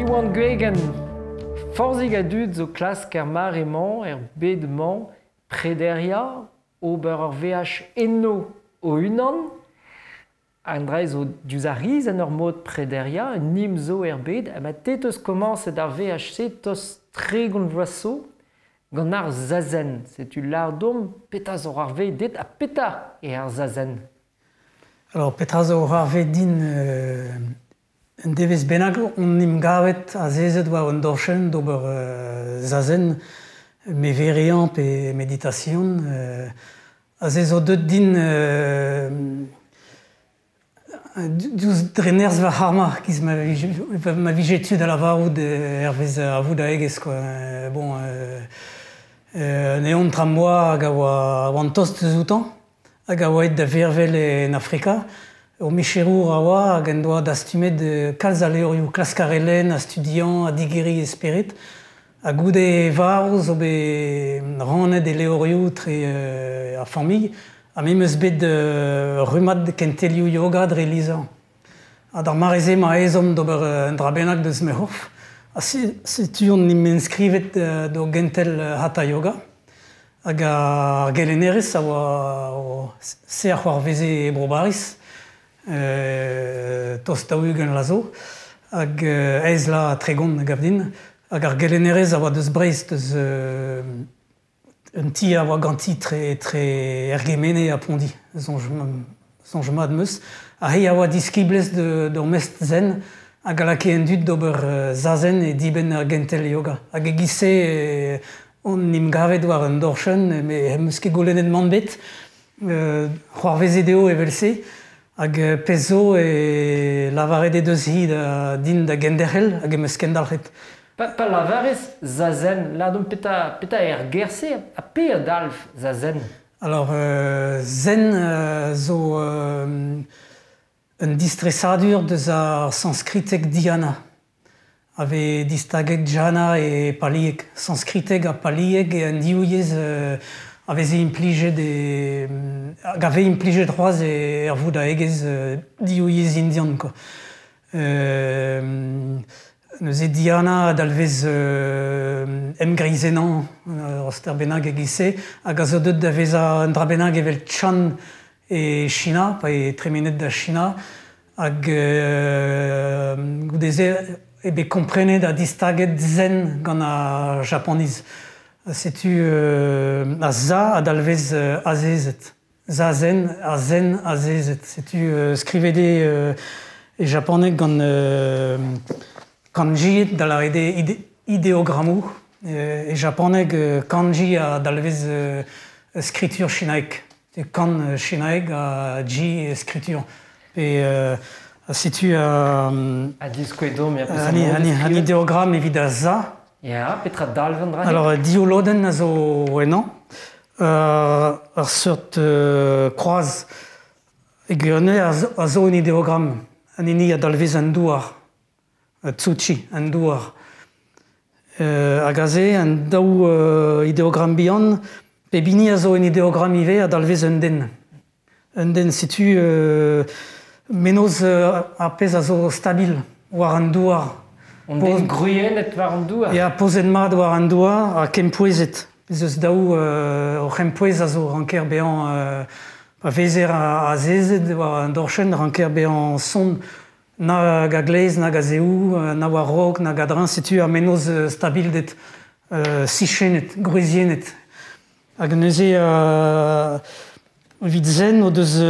oan gwegen forzig a dud zo klask ar mar emañ bedemañ prederia ober ar VH enno o unan. Andrei zo duz a riz an ur mod prederia, un nim zo bed, ma te teus komanset ar VHC tos tre gant vloaso gant ar zazen. Setu lardom petra zo ar dit a petra e ar zazen. Alors petra zo ar din un devez bennak on nim gavet a zezet war un dorchen d'ober zazen me veriant pe méditation a zezo deut din duz drenerz va harma kiz ma vijetud a la vaoud ervez a voud a egez quoi. Bon neon trammoa hag a oa an tost zoutan hag a oa da vervel en Afrika. O mecherour a oa hag en doa d'astumet kalz a leorioù klaskarelen, a studiant, a digeri esperit. A goude vaouz o be ranet e leorioù tre a familh. A me meus bet rumat kentelioù yoga dre lizan. A d'ar mareze ma ezom d'ober un dra bennak deus me horf. A setu on nim enskrivet do gentel hatha yoga. Hag ar gelenerez a oa se ar c'hoar veze e brobariz. Tost taougen lazo. Hag ez la tregont gav din. Hag ar gelenerez a oa deus breiz deus un ti a oa ganti tre ergemene a pondi, zonj mat meus. A he a oa diskiblez d'ur mest zen, hag a lake en dud d'ober zazen e diben ar gentel yoga. Hag e gise on nim gavet war un dorchen, me hem eus ket golenet man bet, c'hoar veze deo evel se, hag pezo e lavaret e deus hi din da genderhel, hag em eus kendalc'het. Pa lavarez zazen, la dom peta gerse a pe a dalf zazen. Alors, zen zo un distresadur deus ar sanskritek dhyana. Ave distaget jhana e paliek. Sanskritek a paliek e an diouiez aveze implijet ave implijet c'hoaz e ar voud a egez diouiez indian. Neuze Diana dalvez emgrizenan oster bennak egise, hag a zo deut da veza un dra bennak evel Chan e China, pa e tremenet da China, hag goudeze ebe komprenet a distaget zen gant a japoniz. Setu a za a dalvez azezet. Za zen, a zen azezet. Setu skrivede e japonek gant kanji da la ideogrammoù e japoneg kanji a dalvez skritur chinaek. Kan chinaek a ji skritur. E setu a diskouedom an ideogram evit a za. Ya, petra dalven dra. Alors dioloden a zo wenan. Ar seurt kroaz e gyone a zo un ideogram. An ini a dalvez an douar. Tsuchi, an douar. Hag a ze, an daou ideogram bihan, pe bini a zo un ideogram ive a dalvez un den. Un den setu menoz a pez a zo stabil, war an douar. On den gruyenet war an douar. Ya pozen mat war an douar a kempoezet. Peus daou o kempoez a zo ranker behan pa vezer a zezet war an dorchen ranker behan son. Na ga glez, na ga zeou, na war rok, na ga dran, setu a menoz stabil det sichenet, gruezienet. Hag neuze vid zen o deus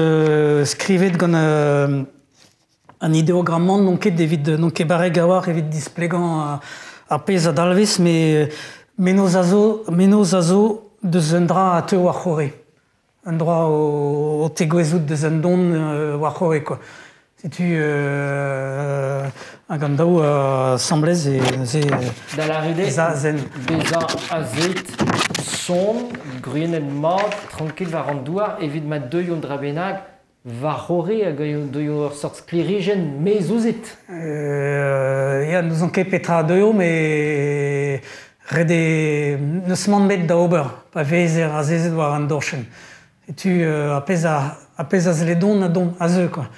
skrivet gant an ideogramman non ket evit non ket barek a war evit displegant a pez a dalvez, me menoz a zo deus un dra a teu war c'hore. Un dra o tegouezout deus un don war c'hore, quoi. Setu hag an daou semblez e da la rede zen. Beza azet son, gruyenet mat, tranquil war an douar, evit ma deuion dra bennak war c'hore hag deuio ur sort sklirigen mez ouzet. Ya, nous on ket petra deuio, me rede neus man met da ober, pa vezer a zezet war an dorchen. Setu a pez a zledon a don a zeu, quoi.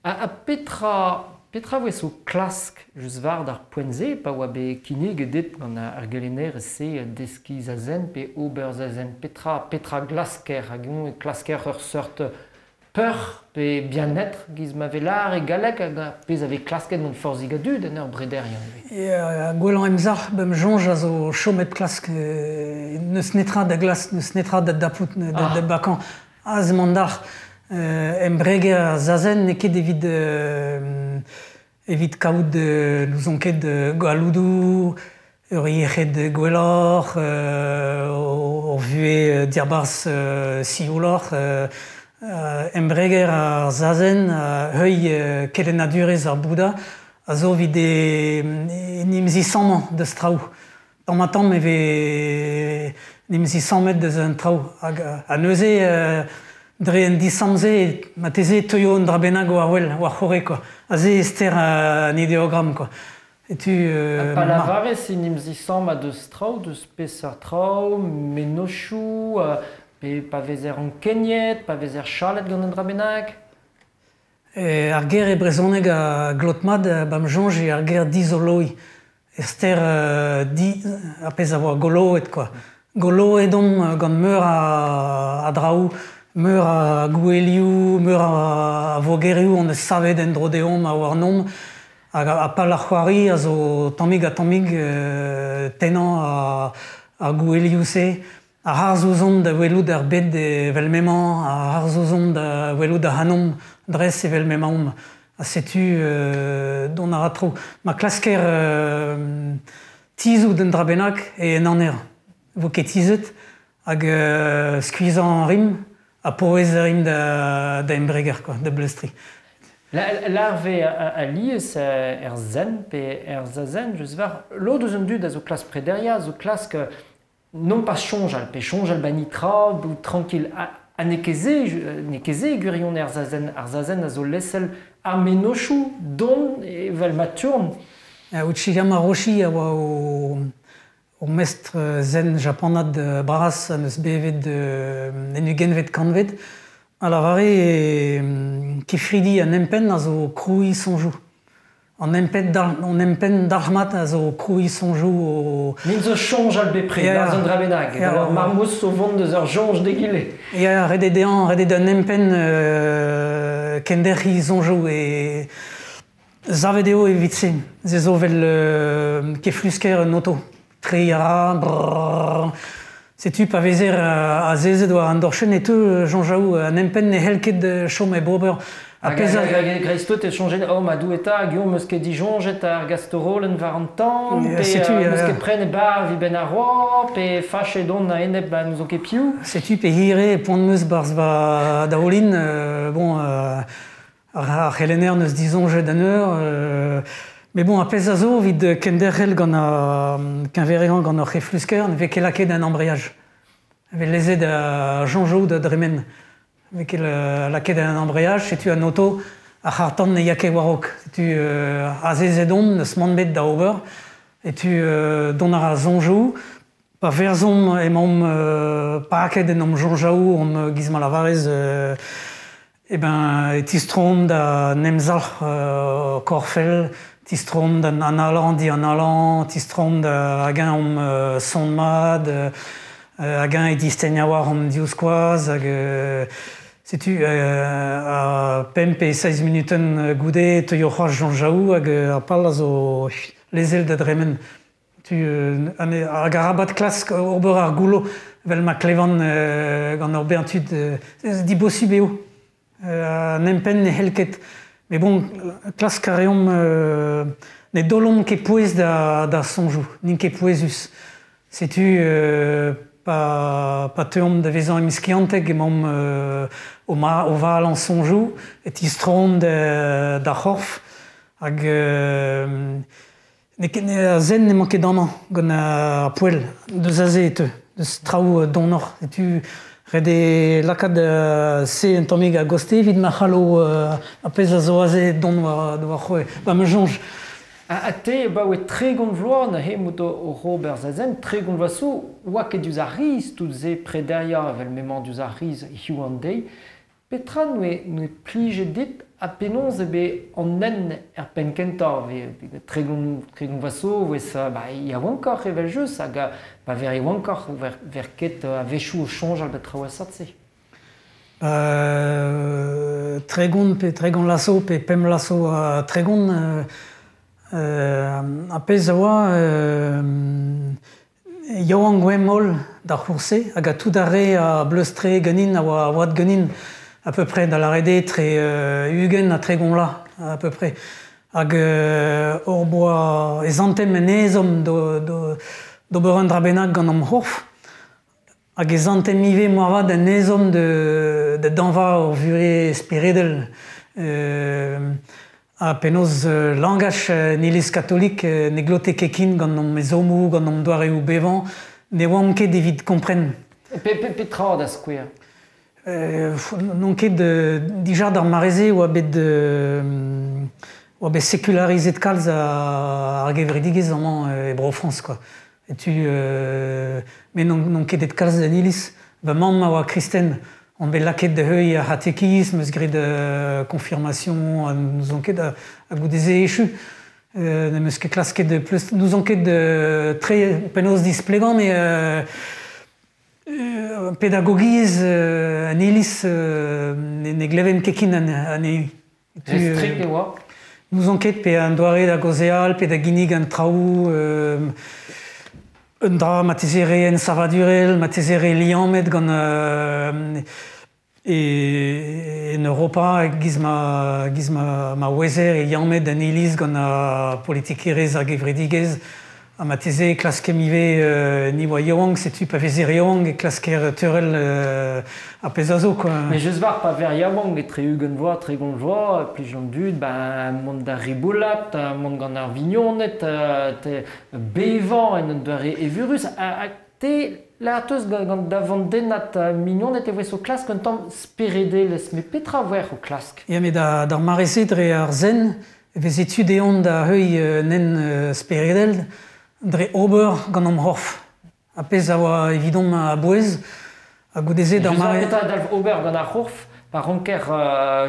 A petra Petra oa so klask just var d'ar poenze, pa oa be kinig edet gant ar gelener se deski zazen pe ober zazen. Petra glasker hag on e klasker ur sort peur pe bien-être giz ma velar e galek hag pez ave klasket gant forzigadud en ur brederian. Gwelan emzar bem jonj a zo chomet klask neus netra da glas, neus netra da dapout da bakan az mandar. Embreger zazen ne ket evit kaout n'ouzon ket galoudou, ur yechet gwellor, ur vue diabars sioulor. Embreger ar zazen heuil kelenadurez ar bouda a zo vid nimzisamman deus traoù. Dans ma tamm eve nimzisammet deus un traoù. A neuze dre en disamze ma teze teuio un drabenag o arwel, o ar c'hore, quoi. A ze ester an ideogram, quoi. Et tu... Pa lavare si nimzisam a deus traoù, deus pez ar traoù, menochou, pe pa vezer an kenyet, pa vezer chalet gant un drabenag. Ar ger e brezhoneg a glotmad bam jonj e ar ger dizoloi. Ester a pez a oa goloet, quoi. Goloet on gant meur a draoù, meur a gouelioù, meur a vogerioù, on eus savet en drodeom a war nom, a pal ar c'hoari a zo tammig tenant a gouelioù se, a har zouzon da welout ar bed vel memant, a har zouzon da welout da hanom dres vel memant. A setu don a ratro. Ma klasker tizou den drabenag e en aner. Vo ket tizet hag skuizan rim, a poez rim da embreger, quoi, da blestri. L'arve a liez zen pe zazen, just var, lo deus un dud a zo klas prederia, zo klas non pas chonjal, pe chonjal banitra, ou tranquille. A nekeze gurion ar zazen a zo lessel ar menochou don e vel maturn. Uchigama Roshi a oa o mestre zen japonat baras a neus bevet enu genvet kanvet. A la vare kefridi an empen a zo kroui sonjou. An empen darmat a zo kroui sonjou. Min zo chonj al bepre, da zon drabenag. Alors marmous so vont deus ur jonj degile. Redet an empen kenderri sonjou e zavedeo evit se. Ze zo vel keflusker un auto. Triara, brrrr. Setu pa vezer a zezet war an dorchen et eux jonjaou an empen ne helket chom e bober. Greistot e chonjet ma doueta a guillaume meus ket dijonjet ar gastorol var an tamm, pe meus ket pren e bar vi ben a roi, pe fache don a enep ba nous o ket piou. Setu pe hire pont meus barz ba daolin, bon, ar c'helener neus dijonjet an eur, mais bon, a pez a zo vid kenderrel gant a kenveregan gant ur c'heflusker, ne vez ket laket an embrayage. Ve lezet a jonjou da dremen. Avec la quai d'un embrayage, c'est tu un auto à Harton ne yake warok. Tu azezedon ne smandbet da over et tu donara zonjou pa verzon et mom pa quai de nom jonjaou on gizma lavarez et ben tistrom da nemzal korfel tistrom da analan di analan tistrom da again sonmad again et distegnawar diuskoaz sais-tu, à pemp et 16 minutes goudé, te yochaj jonjaou, hag a pal a zo lezel da dremen. Tu, a garabat klask ober ar goulo, vel ma klevan gant ur bentud, di bossu beo, an empen ne helket. Mais bon, klask a reom ne dolom ket pouez da sonjou, nin ket pouezus. Sais-tu, pa teom da vezan emiskiantek emam o val an sonjou et istron da c'horf hag ne zen ne manket d'an gant a poel deus aze et deus traoù donor et tu rede lakad se un tammig a goste vid ma c'hallo a pez a zo aze don war c'hoe ba me jonj. A te, ba oe tre gant vloar na he mout o Robert Zazen, tre gant vloasou, oa ket diouz ar riz, tout ze prederia vel memant diouz ar riz hiu an dei, petra nou e plije dit a penons en nen penkentor tregon vaso il y a encore evel jus hag ver encore ver ket a vechou o change al bet traoasatse. Tregon lasso pe pem lasso a tregon a pez a oa Johan Gwemol da c'hourse hag a tout arre a bleustre ganin a oad ganin à peu près dans la rede très Hugen a tregon la à peu près hag ur boa ezantem en ezom d'oberon drabenag gant am c'horf hag ezantem ive moarvat en ezom de danva ur vure spiredel a penaos langaj nilis katolik ne glote kekin gant am ezomou gant am doare ou bevan ne oam ket evit kompren. Petra da skouer. Non ket dija d'ar mareze oa bet sécularizet kalz ar gevredigez amañ e bro France quoi. Et tu mais non ket et kalz d'an iliz va mamm a oa kristen on bet laket de heuil a hatekisme eus grit confirmation nous on ket a goudeze echu ne eus ket klas ket de plus nous on ket de tre penaos displegant mais pédagogiz an iliz ne gleven kekin an EU. Strik e oa. Nous on ket pe an doare da gozeal, pe da ginig an traoù, un dra matezere en savadurel, matezere liamet gant en Europa giz ma wezer e liamet an iliz gant a politikerez ar gevredigez a mateze klaskem ive ni oa Yoang, setu pa vezer Yoang e klasker teurel a pezazo quoi. Mais je var pa ver Yoang e tre ugen voa, tre gon voa, plijon dud, mont da riboulat, mont gant ar vignonet, bevan en un doare evurus. Te l'arteus gant davant denat mignonet e voez o klask un tamm speredeles, me petra ver o klask. Ya me d'ar mareze dre ar zen, vez etud eon da heuil nen speredel, dre ober gant am c'horf. A pez a oa evidon a bouez, a goudeze d'ar mareze... Petra dalv ober gant ar c'horf, par anker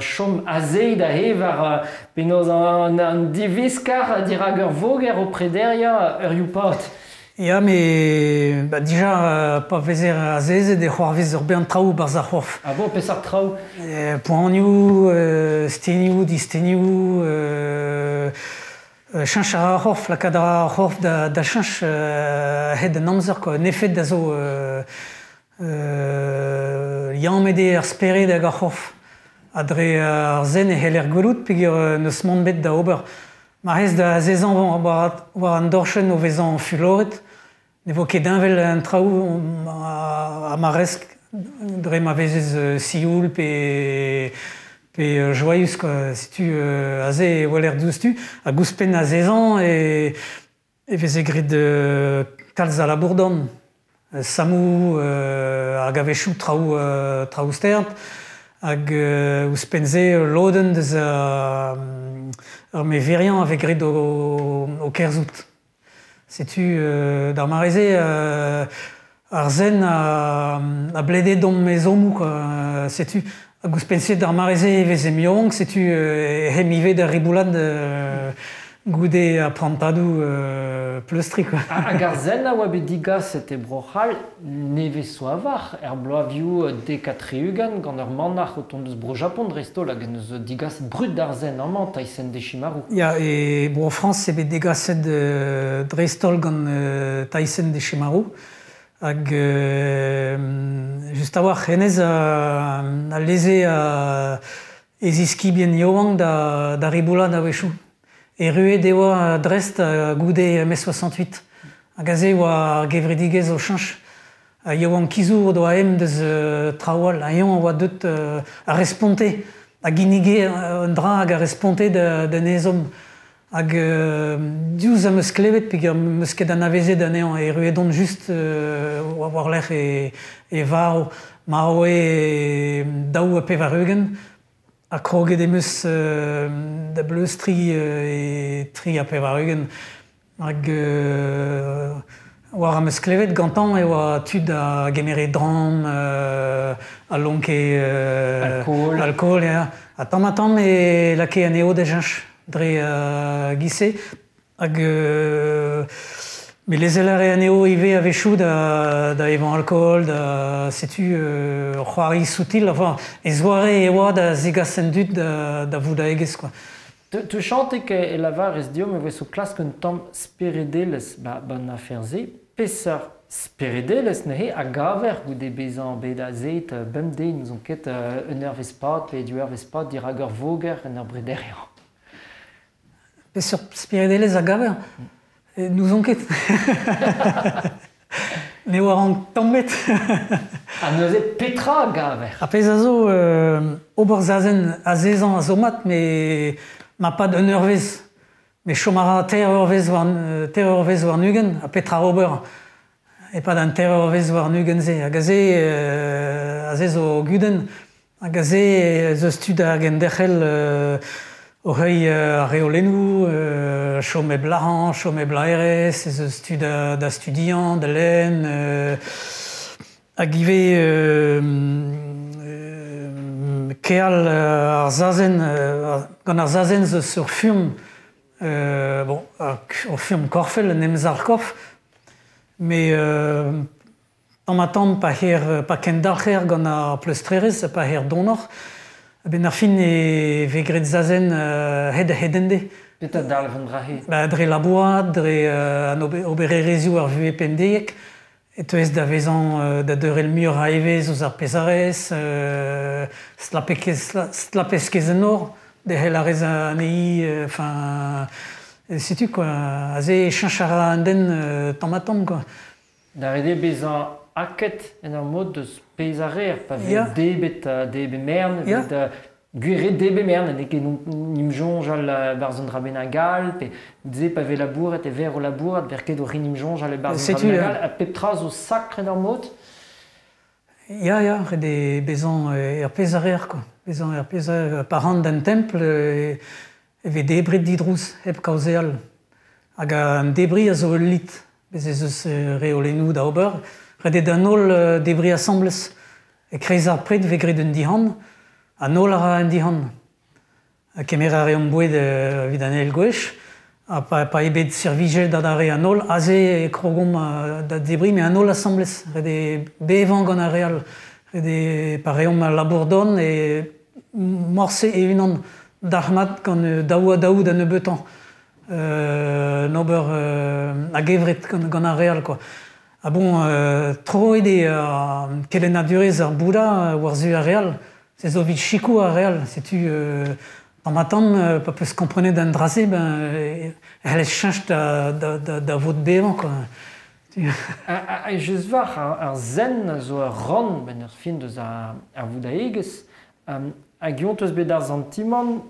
chom azeid a he war penaos an diviskar dirag ur voger o prederia ur youpat. Ya, mais dija pa vezer a zeze de c'hoarvez ur beant traoù barz ar c'horf. Ah bon, pes ar traoù Poanioù, stenioù, distenioù, chanch ar c'horf, la kadra ar c'horf da chanch ahet an amzer, quoi. Nefet da zo liamede ar spered hag ar c'horf. Adre ar zen e hel er golout peogwir neus mont bet da ober. Ma rez da zezan war an dorchen o vezan fuloret, ne vo ket dinvel an traoù a ma resk dre ma vezez sioul pe joyus quoi. Si tu aze e waler douztu, a gouspen a zezan e veze grit kalz a la bourdon. Samou hag a vechou traoù stert, hag ouspenze loden deus ur me verian avec grit o kerzout. Setu d'ar mareze ar zen a blede dom me zomou quoi. Setu a gouspense d'ar mareze veze miong, setu hemive da riboulat goude a prantadou pleustri quoi. Hag ar zen a oa bet digas et brochal neve so avar bloavioù D4 ugan gant ur manach o tont eus bro Japon dresto hag en eus digas brut d'ar zen amañ taisen de chimarou. Ya, e bro France ebe degaset drestol gant taisen de chimarou hag just a war c'henez a leze a eziski bien Yoang da riboulat a wechou. E rue de oa Drest a goude mai 68. Hag aze oa gevredigez o chanch. A Yoang kizour doa em deus traoal. A yon oa deut a responte. A ginige un dra hag a responte da nezom. Hag diouz a meus klevet peg meus ket an aveze da neon. E rue don just oa war l'er e varo. Ma oe daou a pe var eugen. A kroget emeus da bleustri e tri a pe war eugen. Hag war am eus klevet gantan e oa tud a gemere dram, a lonke alcool, ja. Tamm e lake aneo da jench dre gise. Hag mais les élèves aneo ive avechou da evan alcool, da setu c'hoari soutil, enfin, ez oare e oa da zegasen dud da vouda egez, quoi. Tu chantes que la var es dio, mais vous sous classe qu'un temps spérideles ban affaire-ze, pesar spérideles nehe a gaver ou des besan beda zet bemde nous ont ket un nervespat et du nervespat dirager voger un arbre derrière. Pesar spérideles a gaver. Nous ont ket. Ne oarant tambet. A neuze petra gaver. Apez a zo oberzazen a zezan a zo mat, mais ma pas de nervez. Mais chomara terrorvez war nugen a petra ober. Et pas d'un terrorvez war nugen ze. A gaze a ze zo guden. A gaze zo stud a gendechel Orei reolenou, chome blahan, chome blaeres, ez stud da studiant, de len, agive keal ar zazen, gant ar zazen zo sur furm, bon, o furm korfel, nemz ar korf, mais tamm pa ken dalcher gant ar plestrerez, pa her donor, ben ar fin e vegret zazen hedende. Peta dalven drahe. Dre labouad, dre an obererezioù ar vue pendeiek, et eus da vezan da deurel mur a evez ouz ar pezarez, slapez kezenor, de hel arez anei, enfin, setu quoi, a ze chanchara an den tamm, quoi. Da rede bezan aket en ar mod deus peizarer, pa vet debet debe mern, vet guret debe mern, en eke nim jonj al barzon draben a gal, pe dze pa vet labouret e ver o labouret, ver ket o rin nim jonj al barzon draben a gal, a pep traz o sakre en ar mod. Ya, rede bezan er peizarer, quoi. Bezan er peizarer parant d'un temple, vet debret didrouz, hep kaozeal. Hag an debri a zo lit, bez eus reolenou da ober, rede da nol debri assembles. E kreiz ar pred vegret un dihan, a nol ara un dihan. Kemer a reom boued vid an el gwech, a pa ebet servigel da dare a nol, a ze e krogom da debri, me a nol assembles. Rede bevan gant a real. Rede pa reom labour don e morse e unan darmat gant daou a daou da neubetan. Nober a gevret gant a real, quoi. Ah bon, tro ede kelen a durez ar bouda war zu a real, se zo vit chikou a real, setu tamm pa peus komprenet d'an draze, ben el ez chanch da vod bevan, quoi. Just var ar zen zo ar ron, ben ar fin deus ar vouda egez, a giont eus bet ar zantimant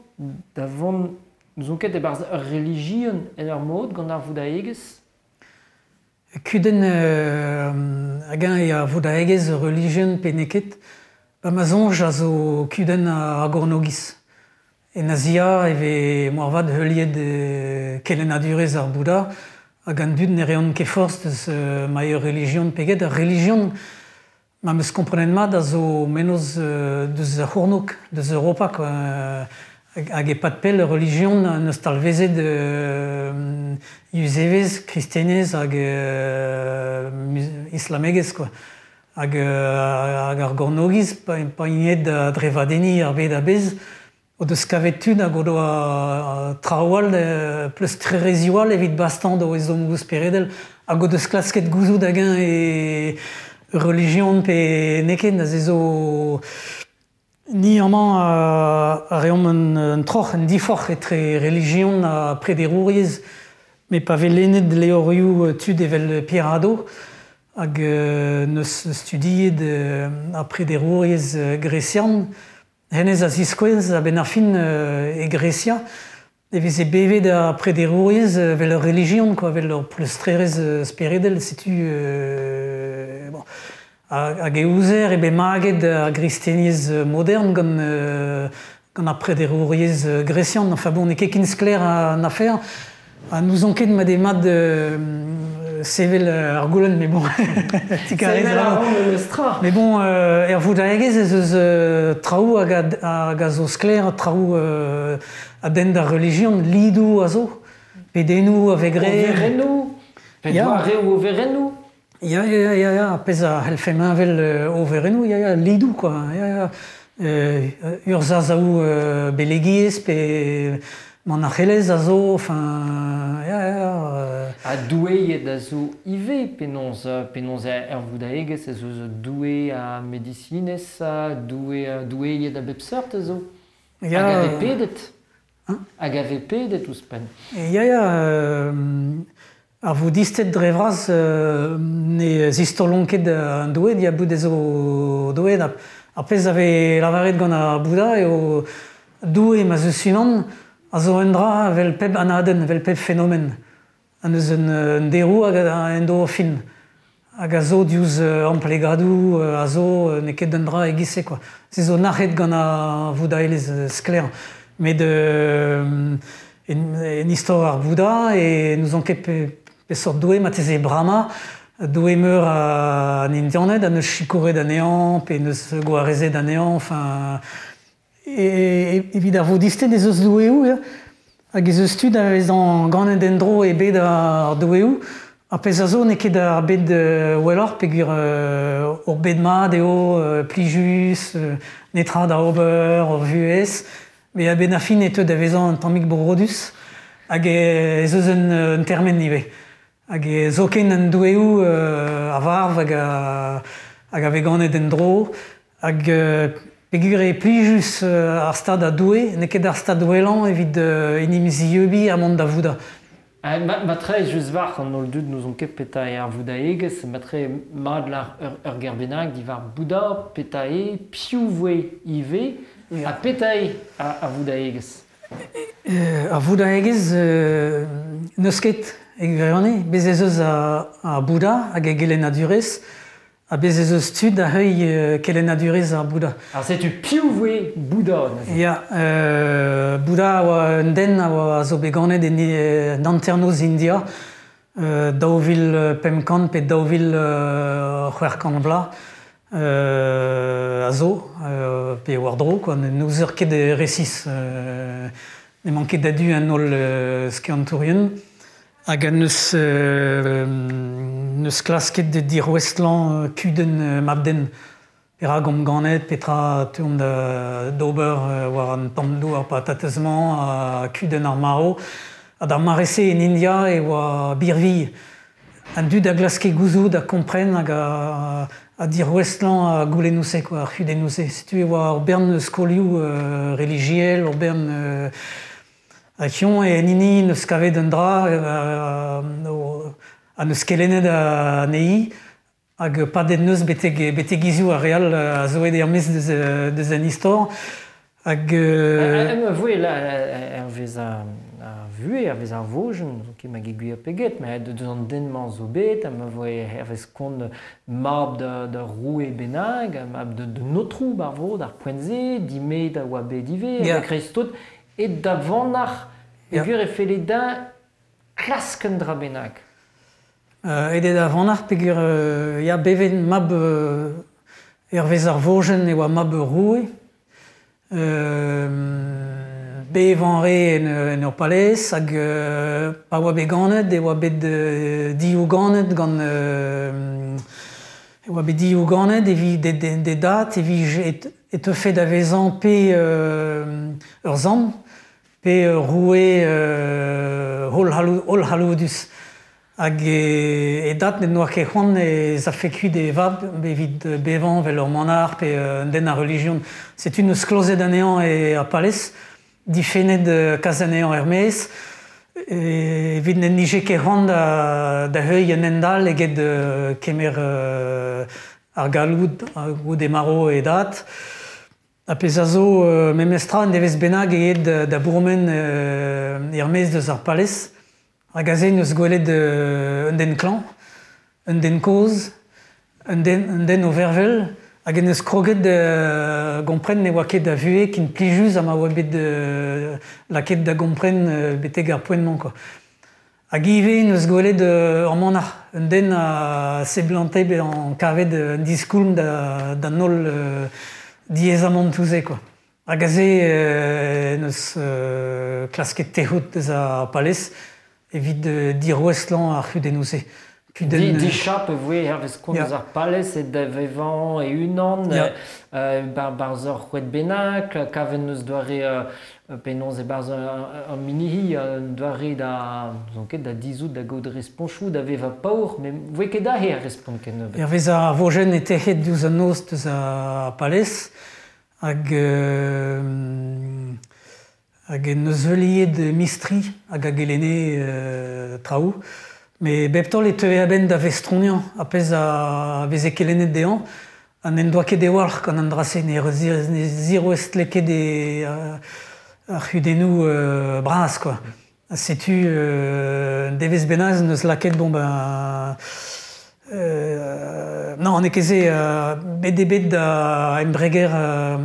da vont nous ont ket e barz religion en ar mod gant ar vouda egez. Kuden hag-eñ e a vouda egez religion pe neket, ba ma zonj a zo kuden a gornogiz. En Azia eve moarvad heuliet kelen a durez ar bouda, hag an dud ne reont ket forz deus ma e religion peget. A religion, ma meus komprenet mat a zo menoz deus ar c'hournok, deus Europa, quoi. Hag e pat pel religion neus talvezet iuzevez, kristianez hag islamegez, quoi. Hag ar gornogiz, pa inet da drevadeni ar bet a bez, o deus kavet tud hag o doa traoal pleus trerezioal evit bastant o ez domgous peredel, hag o deus klasket gouzout hag-eñ e religion pe neket, da zezo ni amañ a reom un troch, un diforch etre religion a prederouriez, me pa velenet leorioù tud evel Pierrado, hag neus studiet a prederouriez grecian, hennez a ziskouez a ben ar fin e Grecia, evez e bevet a prederouriez vel ur religion, quoi, vel ur plestrerez speredel, setu... bon. Hag e ouzer ebe maget a kristianiez modern gant a prederouriez grecian. Enfin bon, ne ket kin skler an afer. Nous on ket ma de sevel ar goulenn, mais bon, sevel ar ran eus tra. Mais bon, vous d'aegez ez eus traoù hag a zo skler, traoù a den da religion, lidou a zo, pedenou a vegre. Overennou, pedware ou overennou. Ya, pez a helfemavel overennou, lidou, quoi. Ur zazaou belegiez, pe manachelez a zo, enfin, A doueiet a zo ive penons voudaegez ez eus doué a medicinez, doueiet a bep seurt a zo. Hag ave pedet. Hag ave pedet ouzpen. A vous distet drevraz ne zistolonket an douet, ya bout ezo douet. Apez ave lavaret gant a bouda eo douet ma zeus unan a zo endra vel pep anaden, vel pep phénomène. An eus un derou hag en do fin. Hag a zo diouz amplegadou a zo ne ket endra egise, quoi. Se zo nachet gant a bouda elez skler. Mais en histoire ar bouda et nous on ket pe sort doué mateze Brahma, doué meur an indianet, an eus chikoret d'anean, pe neus goareze d'anean, enfin... Et évidemment, vous distet des eus douéou, hag ez eus stud avez an ganet endro e bet ar douéou, apez a zo ne ket ar bet wellor pegur ur bet mad eo, plijus, netra da ober, ur vuez, mais a ben a fin eteud avezan an tammig brodus, hag ez eus un termen nive. Hag zo ken an douéou a varv hag a veganet endro, hag pegur e plijus ar stad a doué, ne ket ar stad welan evit enim ziobi a mont da vouda. Matre just var an ol dud nous on ket petai ar voudaegez, matre mad lar ur gerbenag divar bouda petai piou voe ive a petai a voudaegez. A voudaegez neus ket eg vreone, bez ez eus a bouda hag e gelen a durez, a bez ez eus stud a heuil kelen a durez a bouda. Alors setu piou voe bouda. Ya, bouda oa un den a zo beganet nanternoz India, daouvil pemkan pe daouvil c'hwerkan bla, a zo, pe wardro, quoi, neus ur ket de resis, ne manket dadu an ol skiantourien. Hag an eus klasket de dir Westland kuden mabden. Pera gom ganet, petra teom d'ober war an tamdou ar patatezman a kuden ar maro. Ad ar marese en India e oa birvi. An dud a glaske gouzout a kompren hag a dir Westland a goulenouse, quoi, ar kudenouse. Setu e oa ur bern skolioù religiel, ur bern... Akion e nini neus kavet un dra a neus kelenet a nei hag padet neus betegizioù a real a zo ed ermez deus an istor hag... Em voe la vez a vue, a vez ar vojen, ki ma gegui a peget, ma deus an denman zo bet, em voe a vez kont mab da roue benag, mab de notrou bar vo, d'ar poenze, dime da oa bet ive, a kreistot, et da vannar, pegur e feledin klasken dra bennak. Et da vannar pegur ya beven mab ervez ar vojen e oa mab roue. Bevanre en ur palez hag pa oa bet ganet e oa bet diou ganet gant... E oa bet diou ganet evit de dat evit et eufet da vezan pe ur zan, pe roue hol haloudus. Hag e dat net noa ket c'hoant e zafekuit e vab evit bevan vel ur manar pe den a religion. Setu neus klozet anean e a palez, difenet kazanean ermez, evit net nije ket c'hoant da heuil en endal eget kemer ar galoud ou de maro e dat. Apez a zo memestra en devez benag eget da bourmen ermez deus ar palez. Hag a zen eus gwelet un den klan, un den koz, un den o vervel, hag en eus kroget gompren ne oa ket da vue kin plijus ama oa bet laket da gompren beteg ar poenman, quoi. Agive neus gwelet an manar, un den a seblanté en kavet un diskoulm da nol diezamant touze, quoi. Agaze neus klasket tehout deus a palez, evit dirouestlan ar c'hudenouze. Dichap voe hervez koun ar palez et da vevan e unan, barz ur c'hwet bennak, kaven neus doare penons e barz un mini-hi, doare da dizout da gaud responchou, da veva paour, mais voe ket da her respont ken nevet. Hervez a vojen e tehet diouz an noz deus a palez, hag neus veliet mistri hag a gelene traoù. Mais beptol e teuve a-benn da vestronian, apez a veze kelenet dean, an en doa ket e walc'h gant an drase, ne ziro est leket ar c'hudennoù bras, quoi. Setu devez benaz neus laket bon ben... non, ne keze bet ebet da embreger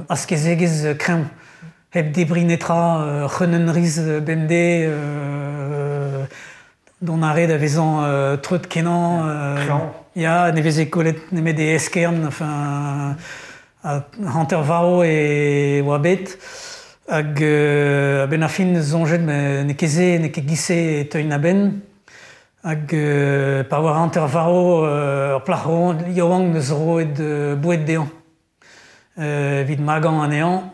askezegez kreñv. Heb debrinetra c'henenriz bende... Don a red a vezan treut kenan, ya, ne veze kolet nemet e eskern, enfin, hanter varo e oa bet, hag ben a fin zonjet ne keze, ne ket gise teuin a ben, hag pa war hanter varo ar plach roan, yaouang neus roet bouet dean, vid magan anean,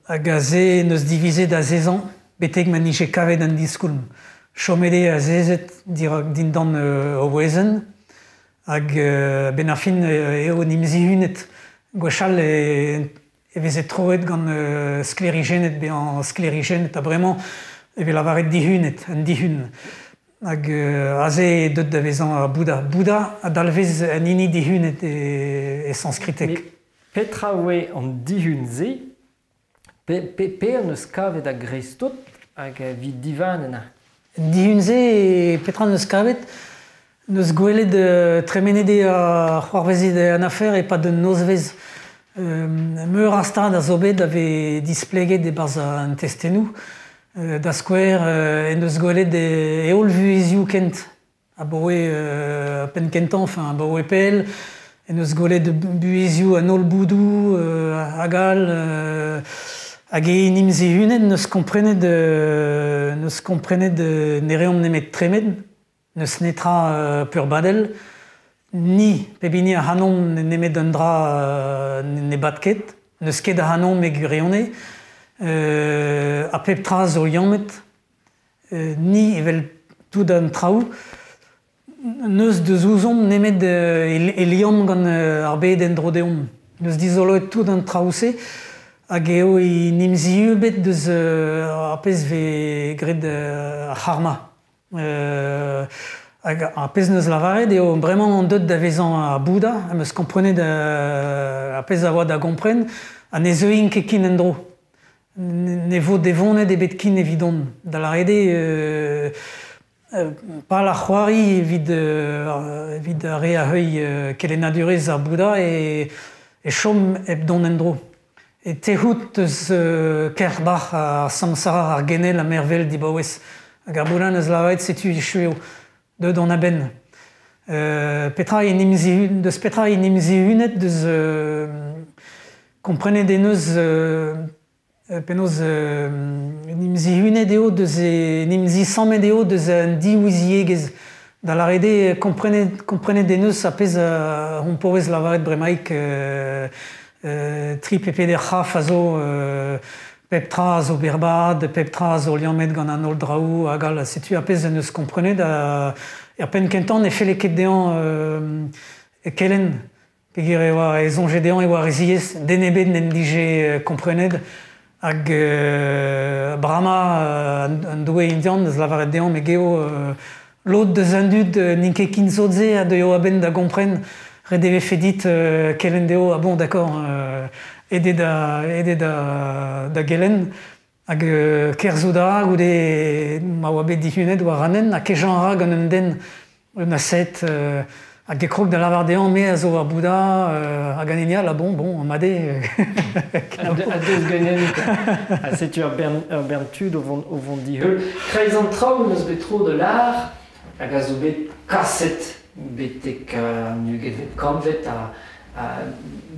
hag a ze neus divize da zezan, beteg ma nije kavet an diskoulm. Chomede a zezet din dan o wezen, hag ben ar fin eo nimzi hunet. Gwechal e vezet troet gant sklerigenet, be an sklerigenet a bremañ e vel avaret dihunet, an dihun. Hag a ze deut da vezan a Bouddha. Bouddha a dalvez an ini dihunet e sanskritek. Petra oe an dihun ze, pe an eus kavet a greistot hag vid divan ena. Dihunze petra neus kavet, neus gwelet tremenede a c'hoarvezet an afer e pa de nozvez. Meur a stad a zo bet ave displeget e barz an testennoù, da skouer en eus gwelet e ol vuezioù kent. A boe pen kentan, enfin, a boe pel, en eus gwelet de buezioù an ol boudou, a gal... Hag e nimze hunet neus komprenet ne reomp nemet tremet, neus netra pur badel, ni pebini a hanon nemet un dra ne bat ket, neus ket a hanon meg reone, a pep tra zo liamet, ni evel tout an traoù, neus deus ouzon nemet e liam gant ar bet en dro deomp. Neus dizoloet tout an traoù se, hag eo e nimzi bet deus apez ve gred ar c'harma. Hag apez neus lavaret eo bremañ an deut da vezan a Bouddha, am eus komprenet apez a oa da gompren, a ne zeuin ket kin en dro. Ne vo devonet e bet kin evidon. Da la rede pa la c'hoari evit a re a heuil kelenadurez a Bouddha e chom eb don en dro. Et tehout eus kerbach a samsara ar genel a mervel dibaouez. Hag ar boulan eus lavaet setu e chueo, deud an aben. Petra e nimzi hunet deus komprenet en eus penoz nimzi hunet eo deus nimzi samet eo deus an diouiziegez. Da la rede komprenet en eus apez romporez lavaret bremaik tri pepeder c'haf a zo pep tra a zo berbad, pep tra a zo liamet gant an ol draoù a gal setu apez en eus komprenet er pen kentan e fele ket dean kelen peogwir e oa e zonje dean e oa reziez den ebet n'en dije komprenet hag brama an doue indian eus lavaret dean me geo lot deus an dud n'in ket kin zotze a deo a ben da gompren redeve fedit kelen deo, bon d'accord, ede da gelen, hag kerzo da goude ma oa bet dihunet oa ranen, a kejan ra gant un den un aset Hag e krog da lavardean me a zo ar Bouddha a ganenia la bon, amade. A deus ganenik. A setu ur berntud o vont di heul. Kreiz an traoù neus betro de l'art, hag a zo bet kaset betek nuget vet kamvet a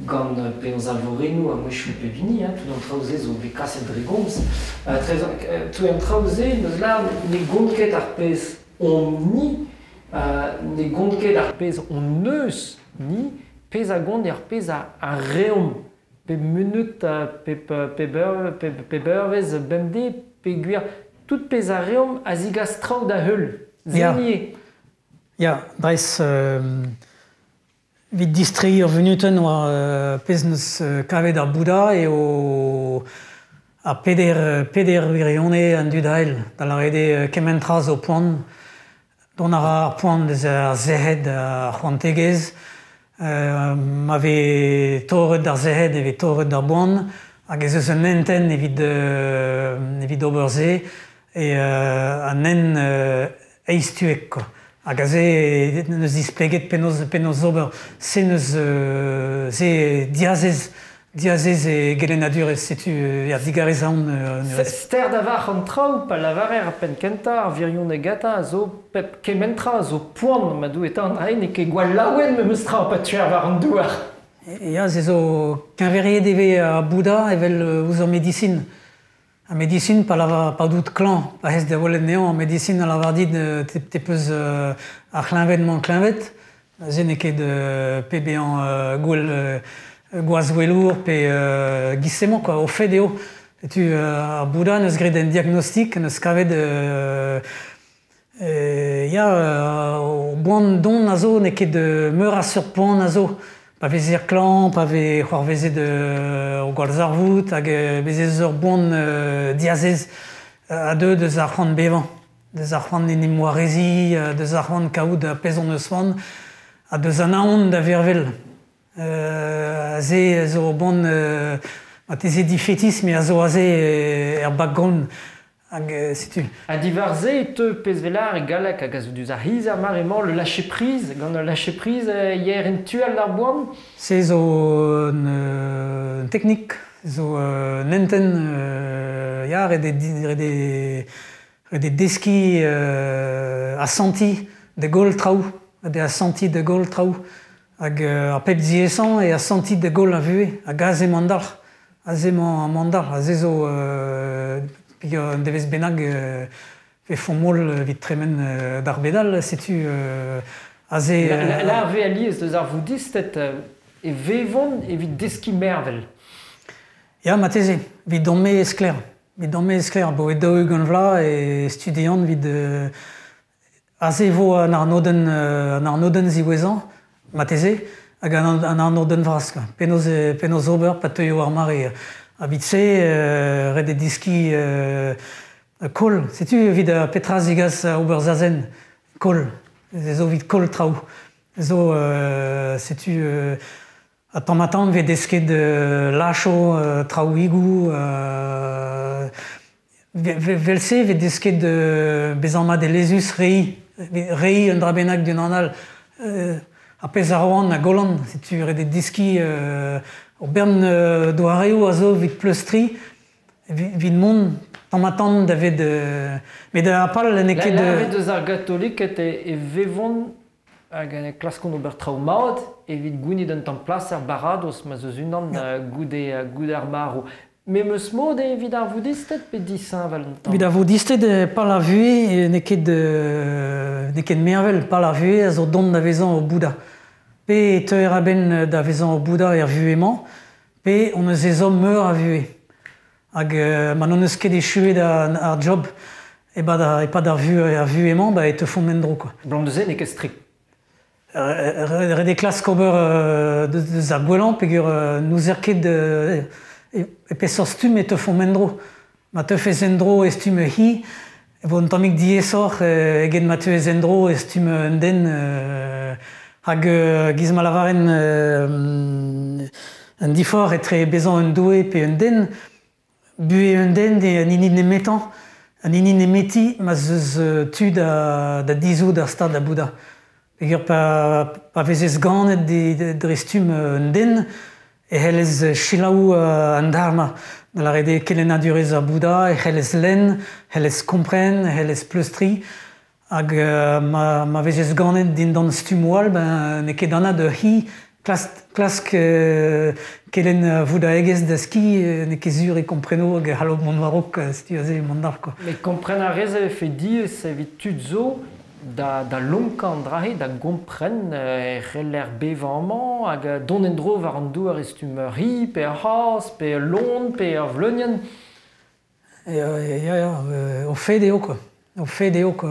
gant peoz alvorenou a mwechou pevini, tout an traoù zo bet kaset dregomz. Tout an traoù neus la ne gont ket ar pez on ni, ne gont ket ar pez on neus ni, pez a gont ar pez a reom. Pe menut, pe beurvez bemde, pe gwir, tout pez a reom a zigas traoù da heul. Zenie. Ja, dreiz vid distri ur venuten war pez neus kavet ar Bouddha a peder virionne an dud ael, da la rede kementraz o poan, don ar poan deus ar zehed ar c'hoantegez, ma ve torret d'ar zehed e ve torret d'ar boan, hag ez eus un enten evit oberze, e an nen eistuek, quoi. Hag a ze neus displeget penoz ober, se neus diazez e gelenadur ez setu ar digarez aon. Ster da var an traoù pa lavarer ar pen kenta ar virion e gata a zo pep kementra a zo poan ma dou eta an rein e ke gwal laouen me meus tra pa tuer war an douar. Ya, ze zo kenveriet eve a Bouddha evel ouz an medicine. A medicine pa dout klan, pa hez da volet neon, a medicine a lavar dit te peus ar klinvet, zen e ket pebean gwaz welour pe gissemant, quoi, o fet eo. Tu ar Bouddha neus gret en diagnostik, neus kavet o boan don a zo ne ket meur a surpoan a zo. Pa veze ar klan, pa ve c'hoar veze o gwalz ar vout, hag veze ur boan diazez a deus ar c'hoant bevan. Deus ar c'hoant en emoarezi, deus ar c'hoant kaout a pezon eus wan, a deus an aon da vervel. A ze zo boan, a te ze difetis, me a zo a ze er background. Hag setu. A divarze te pez velar e galek hag a zo deus ar hiz ar maremant le lâcher-prise, gant le lâcher-prise hier en tual d'ar boan? Se zo un teknik, zo nenten ya re de deski a santi de gol traoù, a santi de gol traoù, hag a pep ziesan e a santi de gol a vue, hag a ze mandar, a ze mandar, a ze zo an devez benag fe fon mol vit tremen d'ar bedal, setu a ze... La ve aliez deus ar voudistet e vevon evit deski mervel. Ya, ma teze, vit donme eskler. Vit donme eskler, bo e daou gant vla e studiant vit... A ze vo an ar noden ziwezan, ma teze, hag an ar noden vras. Penoz ober, pa teuio ar mare. A vit se, red e diski kol. Setu vid a petra zigaz ober zazen, kol. Zo vid kol traoù. Zo, setu... A tamm ve desket lacho traoù igou. Velse ve desket bezan ma de lezus rei un drabenak d'un anal. A pez ar oan a golan. Setu red e diski... O bern doareo a zo vid pleustri, vid mont tamm da vet... Met da apal ne ket... La vet eus ar gatolik e vevon hag an klaskon ober traoù maot evit gounid un tamm plas ar barados ma zeus unan goude ar marv. Me meus mod evit ar voudistet pe disin val un tamm? Evit ar voudistet pal ar vue ne ket mervel pal ar vue a zo don da vezan o Bouddha. Pe teuer a ben da vezan o Bouddha er vueman, pe on eus ezom meur a vue. Hag ma non eus ket echuet ar job, e pad ar vueman, e te fon mendro, quoi. Blant deus ne ket strik. Red e klask ober deus ar gwelan, pegur nous er ket e pesor stum e te fon mendro. Ma te fez endro e stum hi, e vo un tammig diesor egen ma te fez endro e stum un den... Hag giz ma lavaren un difor etre bezan un doue pe un den, bue un den an inin emetan, an inin emeti ma zeus tu da dizou d'ar stad da Bouddha. Peogwir pa vezez ganet de stum un den, e c'hellez chilaou an dharma. Da la rede kelena durez a Bouddha, e c'hellez len, c'hellez kompren, c'hellez pleustri. Hag ma vezez ganet din dan stum oual, ne ket anna de hi, klask kelen voudaegez da ski, ne ket zur e kompreno hag halog mont warok stuaze mandar. Mais kompren a rez e fe diez evit tud zo, da lonkan drahe, da gompren reller bevaman, hag don en dro war an douar estum ri, pe ar has, pe lon, pe ar vleunian. O fedeo, quoi. O fedeo, quoi.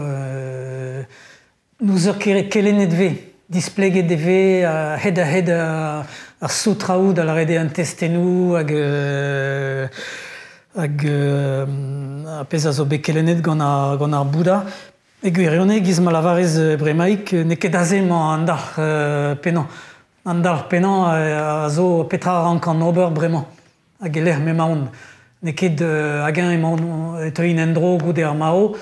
Nous ur kelenet ve, displeget de ve, hed ar soutraoù da la rede an testenou, hag apez a zo be kelenet gant ar Bouddha. E gwirionne giz ma lavarez bremaik ne ket azemañ an dar penan. An dar penan a zo petra rank an ober bremañ. Hag e lec'h memaon. Ne ket hag emaon etoin endro goude ar mao.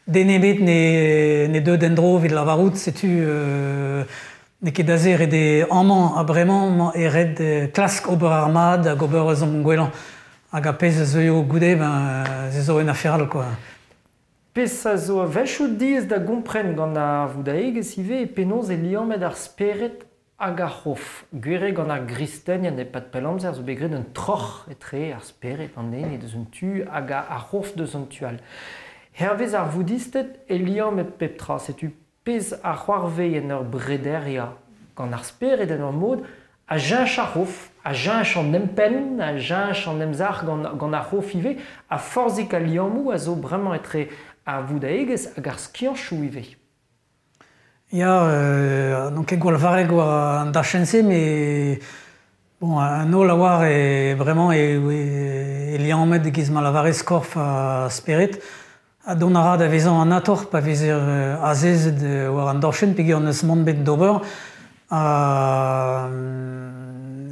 Denebet ne deud endro vid lavarout, setu ne ket aze red amman a bremañ e red klask ober ar mad hag ober eus an gwelan. Hag apez a zeuio goude, ze zo en aferal, quoi. Pez a zo a vechou diez da gompren gant a voudaegez ive e penaos e liammet ar speret hag ar c'hof. Gwere gant ar gristenn e pat pelamzer zo begret un troc'h etre ar speret an en deus un tu hag ar c'hof deus an tual. Hervez ar voudistet e liammet pep tra, setu pez ar c'hoarvez en ur brederia gant ar speret en ur mod a jench ar c'hof, a jench an empen, a jench an emzar gant ar c'hof ive, a forzik a liammoù a zo bremañ etre ar voudaegez hag ar skianchoù ive. Ya, non ket gwall vareg war an darchense, mais bon, an ol a war e bremañ e liammet giz ma lavarez korf a speret. A don a ra da vezan an ator pa vezer azezet war an darchen peogwir an eus mont bet d'ober.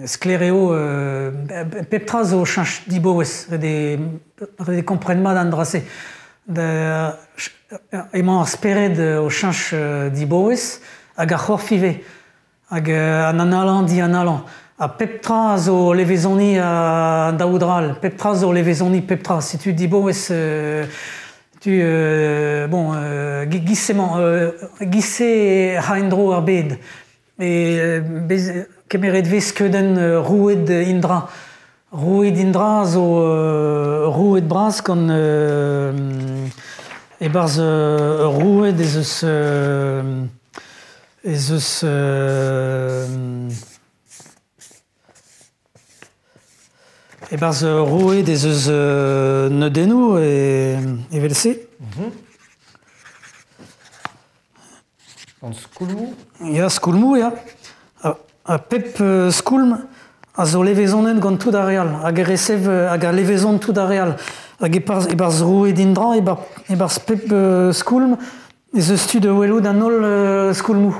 Sklereo pep tra zo chanch dibouez, rede kompren mat an drase. Emañ ar speret o chanch dibouez hag ar c'horf ive, hag an analan di analan. A pep tra zo levezoni a daoudral, pep tra zo levezoni pep tra. Si tu dibouez, bon, gisse ha en-dro ar bed. Kemeret vez skeudenn rouet indra. Rouet indra zo rouet bras gant e-barzh rouet e-barzh rouet ez eus neudennoù e velse. An skoulmou? Ya, skoulmou, ya. A pep skoulm a zo levezonet gant tout a real, hag e resev hag a levezon tout a real. Hag e-barzh rouet dindra, e-barzh pep skoulm, ez eus tu de welout an ol skoulmou.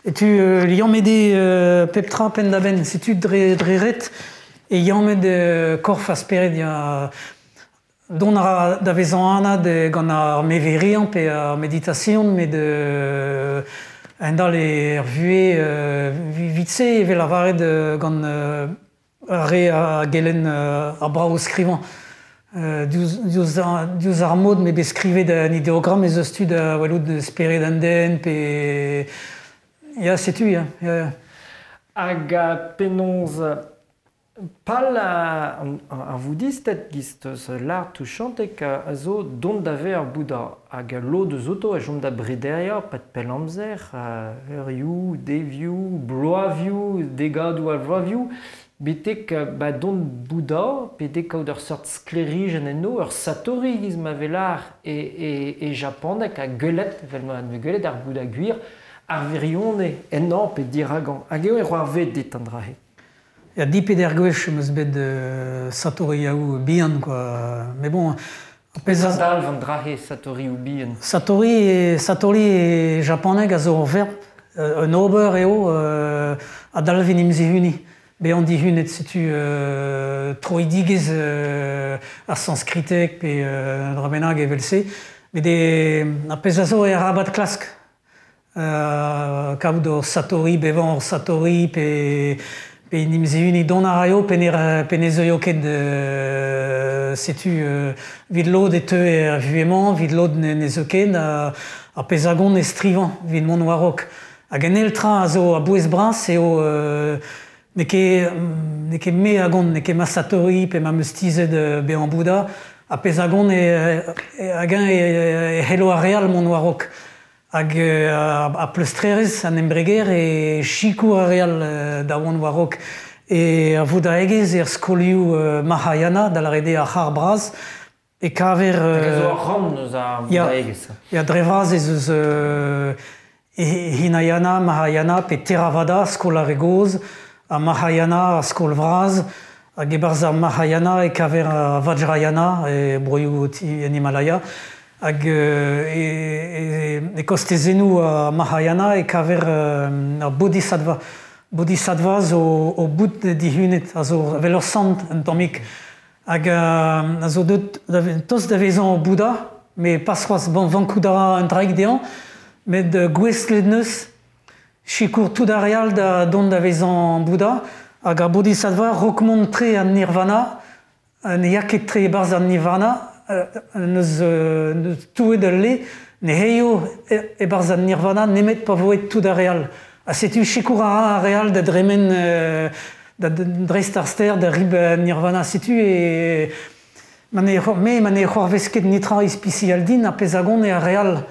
E tu liammede pep tra pen da ben, se tu dre ret, e liammet korf a speret ya. Don a da vezan anad gant ar meverian pe ar meditation, met endal e vue vitse evel a varet gant re a gelen a brao skrivan. Diouz ar mod me beskrivet an ideogram ez eus tu da welout de speret an den pe... Ya, setu, ya. Hag penons pal an voudistet giz l'art touchantek a zo dont da ver Bouddha hag lo deus auto a jom da brederia pat pel amzer eurioù, devioù, bloavioù, degadou a vloavioù betek dont Bouddha pe kaout ur sort sklerijen enno ur satori giz ma velar e japandek a geulet vel ma geulet ar Bouddha gwir ar virionne ennan pe diragan hag eo e c'hoarvet dit an drahe. Il y a 10 pédères gauche, je me de Satori ou bien quoi. Mais bon, Pesal van drahe Satori ou bien. Satori et japonais gazo verb un ober eo a dalvin imzihuni. Be on dit hunet setu troidigez a sanskritek pe dramenag e velse. Mais des a pesazo e rabat klask. kaout Satori, bevan Satori, pe nimze uni don araio, penez eo ket setu vid lod e teu er vuement, vid lod ne zo ket, a pezagon estrivan, vid mon warok. Hag en eltra a zo a bouez bras eo ne ket me agon, ne ket ma Satori, pe ma meustizet be an Bouddha, a pezagon hag e hello a real mon warok. Hag a pleustrerez an embreger e chikour a real da oan warok. E a vouda egez skolioù Mahayana da la rede a c'har braz. E kaver... Hag a zo a ram neus a vouda egez. Ya drevraz ez eus Hinayana, Mahayana pe Theravada skol ar egoz. A Mahayana a skol vraz. Hag e barz ar Mahayana e kaver Vajrayana e broioù en Himalaya. Hag e kostezenou a Mahayana e kaver ar Bodhisattva. Bodhisattva zo bout dihunet, a zo vel ur sant un tammik. Hag a zo tos da vezan o Bouddha, me pasroaz vankoudara un traik dean, met gweslet neus, chikour tout da real da don da vezan Bouddha, hag ar Bodhisattva rokmont tre an Nirvana, ne yaket tre barz an Nirvana, neus touet al le, ne heio e barz an Nirvana nemet pa voet tout da real. A setu chikour a real da dremen da dreist ar ster da rib Nirvana setu e man e c'hoarvesket nitra ispisi al din a pezagon e a real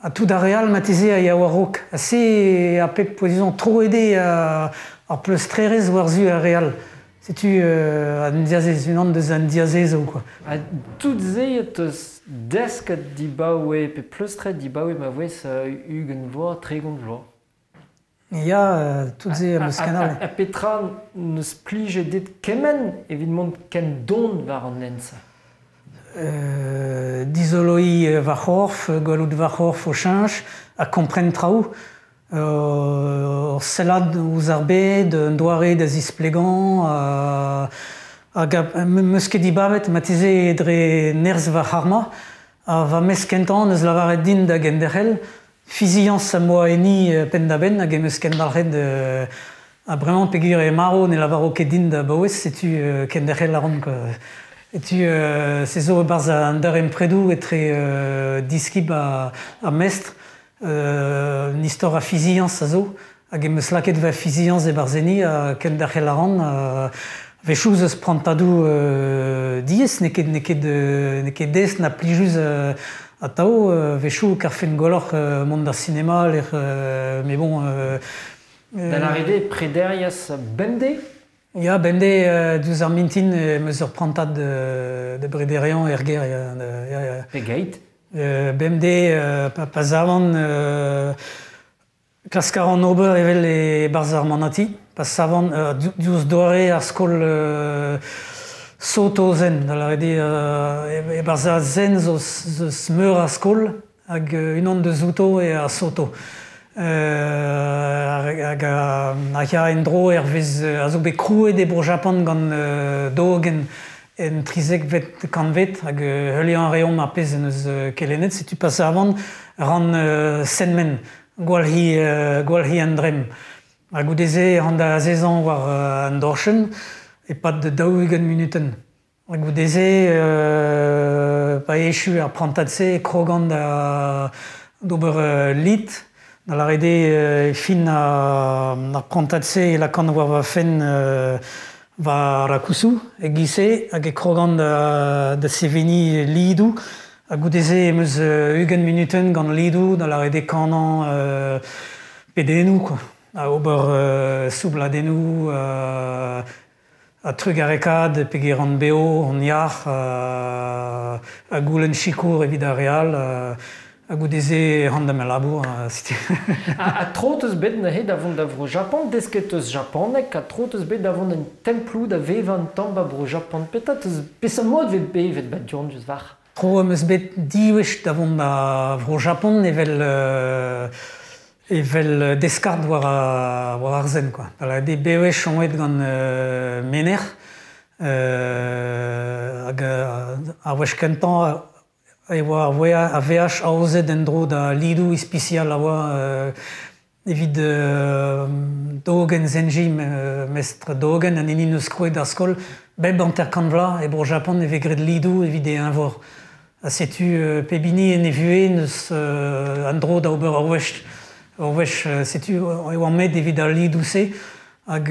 a tout da real mateze a yaouarok. A se a pep poezon tro ede ar pleustrerez war-zu a real. Setu an diazez, unan deus an diazez zo, quoi. A tout ze teus desket dibaoe, pe pleustret dibaoe ma vez ugen vloaz, tregon vloaz. Ya, tout ze am eus kanal. A petra neus plije dit kemen evidemment ken don war an ensa. Dizoloi varc'horf, galout varc'horf o cheñch, a kompren traoù. Ur selad ouz ar bed, un doare da zisplegan, hag meus ket dibavet mateze dre nerz va c'harma, a va mes kentan eus lavaret din da genderel, fizians a moa eni pen da ben, hag eus ken dalret a bremañ peogwir e maro ne lavaro ket din da baouez, setu kenderel a ran, quoi. Etu se zo barz an dar empredou etre diskib a mestr, n'istor a fizians a zo, hag eus laket va fizians e barzeni a ken darc'hel a ran, vechouz eus prantadou diez, ne ket des na plijus a tao, vechou karfen goloc'h mont da sinema, mais bon... Da la rede prederias bende? Ya, bende diouz ar mintin meus ur prantad de brederian erger. Pegeit? BMD pa zavan klaskaran ober evel e barz ar manati, pa zavan diouz doare ar skol soto zen, da la rede e barz ar zen zeus meur ar skol hag unan de zouto e ar soto. Hag a ya en dro vez a zo bet krouet e bro Japan gant dogen en trizek vet kanvet hag heulian reom a pez en eus kelenet, setu pas avant ran senmen gwalhi an drem. Hag ou deze ran da zezan war an dorchen e pat de daougen minuten. Hag ou deze pa echu ar prantadse e krogan da d'ober lit, da la rede fin ar prantadse e la kan war va fen va rakoussou e gise hag e krogan da seveni lidou hag ou deze emeus ugen minuten gant lidou da la rede kanan pedenou, quoi. A ober soubladenou a trug a rekad peogwir an beo, an yar, a goulenn chikour evit a real, hag ou deze ran da labour. A troteus bet na he da vont da vro Japan, desket eus Japanek, a troteus bet da vont en templou da vevan tamm ba bro Japan. Petat eus peseurt mod vet bevet bat diorn just var. Tro eus bet diwech da vont da vro Japan evel deskart war ar zen, quoi. Da de bewech anwet gant mener, hag a wech kentan a VH aozet en dro da lidou ispicial evit dogen zenji mestre dogen an enin eus kroet da skol beb an terkanvla e bro Japon e vegret lidou evit e invor. A setu pebini en evue neus an dro da ober ar wech setu e oan met evit ar lidou se hag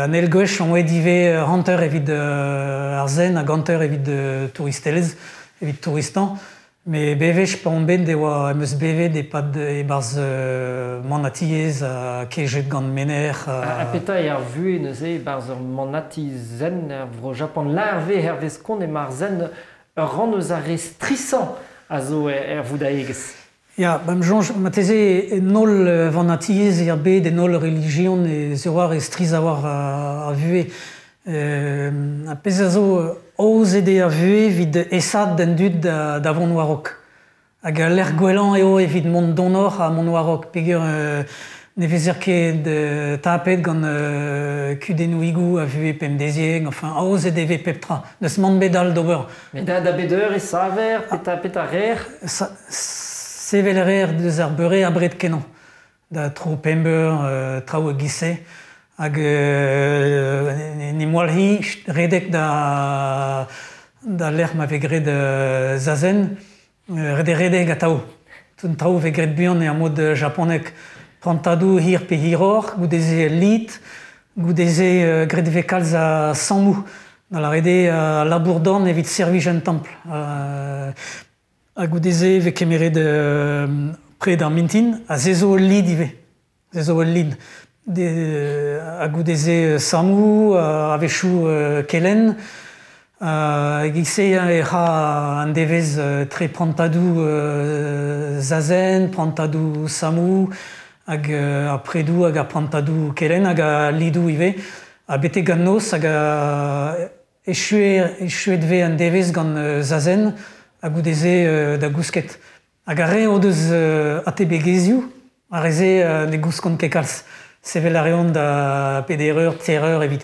an elgwech an oe dive hanter evit ar zen hag hanter evit touristelez evit touristan. Mais bevech pa on bet de oa eus bevet e pad e barz manatiez a kejet gant mener. A peta ar vue neuze barz manati zen vro Japon larve hervez kon e mar zen ran eus ar restrisan a zo voudaegez. Ya, ma teze nol manatiez er bet e nol religion e zewar e striz a war a vue. A pez a zo aozet e a vue vid esad den dud da vont warok. Hag l'er gwelan eo evit mont donor a mont warok. Pegur ne vezer ket tapet gant kudennou igou a vue pemdezieg, enfin aozet e ve peptra. Neus mont bedal d'ober. Mais da bedeur e saver, peta rer? Sevel rer deus ar beure a bret kenan. Da tro pember, trao gise. Hag ne moalhi redek da l'er ma vegret zazen, redek a tao. Tout tao vegret buan e a mod japonek prantadou hir pe hiror, goudeze lit, goudeze gret kalz a samou. Da la rede labour d'orn evit servij un temple. A goudeze ve kemeret pred ar mintin, a zezo lid ive. Zezo lid. A goudeze samou, a vechou kelen, gise e ra an devez tre prantadou zazen, prantadou samou, hag a predou hag a prantadou kelen, hag a lidou ive, a bete gant nos hag a echuet ve an devez gant zazen, a goudeze da gousket. Hag a re o deus atebegezioù, a reze ne gouskont kekalz. Sevel a reont da pedereur, terreur evit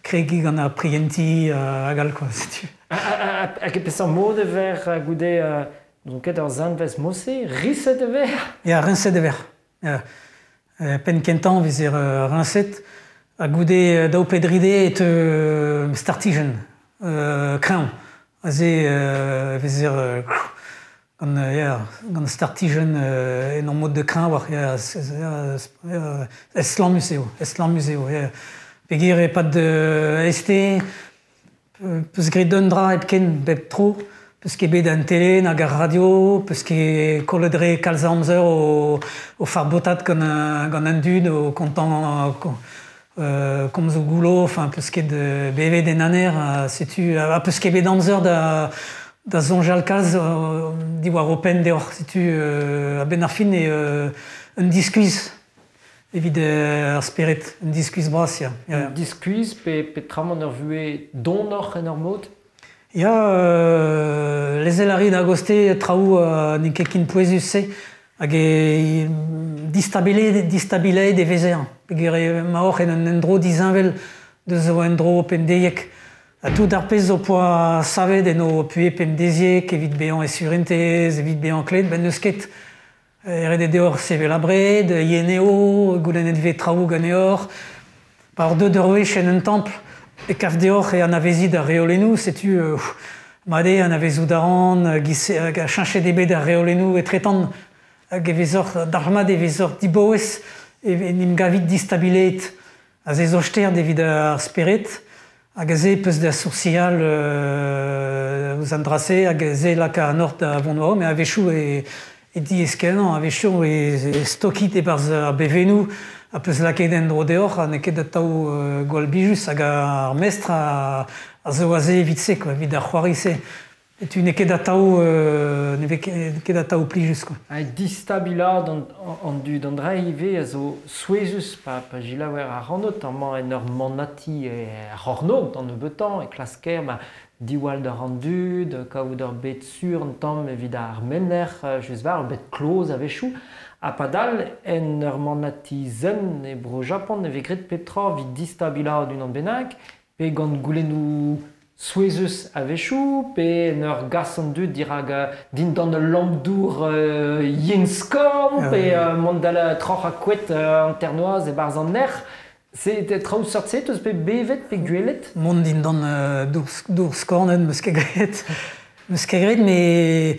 kregi gant a prienti hag al quoi, setu. Hag e peseurt mod e ver a goude donket ur zanvez mosse, riset e ver? Ya, rinset e ver. Pen kentan vezer rinset a goude daou pedride et startijen, kreñv. A ze vezer gant startijen en an mod de kreñv war Estlan museo. Peogwir e pad este, peus gret dundra epken bep tro, peus ket bet an tele nag ar radio, peus ket kolledre kalz amzer o farbotat gant an dud, o kontant kom zo goulo, peus ket bevet en aner, setu, a peus ket bet amzer da zonjal kalz diwar open deoc'h, setu, a ben ar fin e un diskuiz. Evit ar speret, un diskuiz bras, ya. Un diskuiz pe tramon ur vue donor en ur mod? Ya, lezel a rid agoste traoù n'in ket kin poezus se, hag e distabileet e vezer. Peogwir e maoc'h en dro dizinvel deus o en dro pemdeiek. A tout ar pezh zo poa savet en o pue pemdeziek, evit bezañ e surentez, evit bezañ kled, ben neus ket red deoc'h sevel abred, yeneo, goulennet ve traoù gant eoc'h. Par deud ur wech en un temple, e kaf deoc'h e an avezid ar reolennoù, setu, made an avezout aran, a chanchet ebet ar reolennoù e tretan, hag e vezoc'h, darmad e vezoc'h dibouez, e nim gavit distabileet, a ze zo stern evit ar speret, hag a ze peus da sourcial ouz an drase, hag a ze laka an ort da vont oa, me a vechou e dieskenan, a vechou e stokit e barz ar bevenou, a peus laket en dro deoc'h, a ne ket da taou gwall bijus, hag ar mestre a zo a ze evit se, evit ar c'hoari se. Et tu ne ket da taou plijus. A distabila an dud an dra ive a zo souezus pa jilaouer ar ranot, en ur manati ar hornog d'an neubetan, e klasker, diwall d'ar an dud, kaout ur bet sur an tamm evit ar mener, just var, ur bet kloz a vechou. A padal, en ur manati zen e bro Japon e vegret petra vit distabila d'un an bennak, pe gant goulennoù Suezus avechou, pe neur gasson dud dirag din dans le lampe d'our yinskom, pe mandala troch a kouet anternoise et barz an ner. C'est traoù sortset, eus pe bevet, pe guelet? Mont din dans d'our skornet meus kegret. Meus kegret, mais...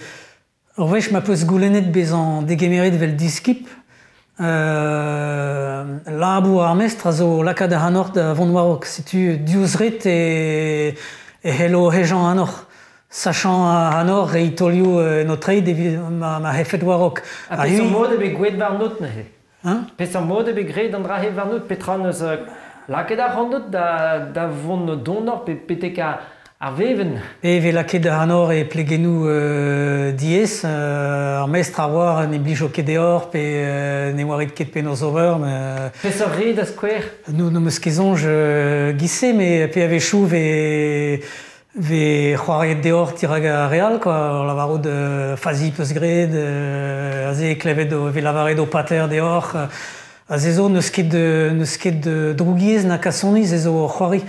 Or wech ma peus goulennet bezan degemeret vel diskip. Labou ar mestre a zo lakad ar anor da vont warok. Setu diouzret e hello hejan anor. Sachant anor re itolio notre eid ma hefet warok. A pes an mod ebe gwed var not ne he? Pes an mod ebe gred an drahe var not petra neus lakad ar anot da vont donor pe petek ar veven. Ve lakad ar anor e plegenou diez. Ar mestre a war ne blij o ket deor pe ne warit ket penaos over. Pes ar red a skwer? Nou meus kezonj gisse, mais pe avechou ve c'hoariet deor tirag a real, quoi. Lavaro de fazi peus gred, aze eklevet ve lavaret o pater deor. A zezo neus ket de drougiez na kasoniz ezo c'hoari.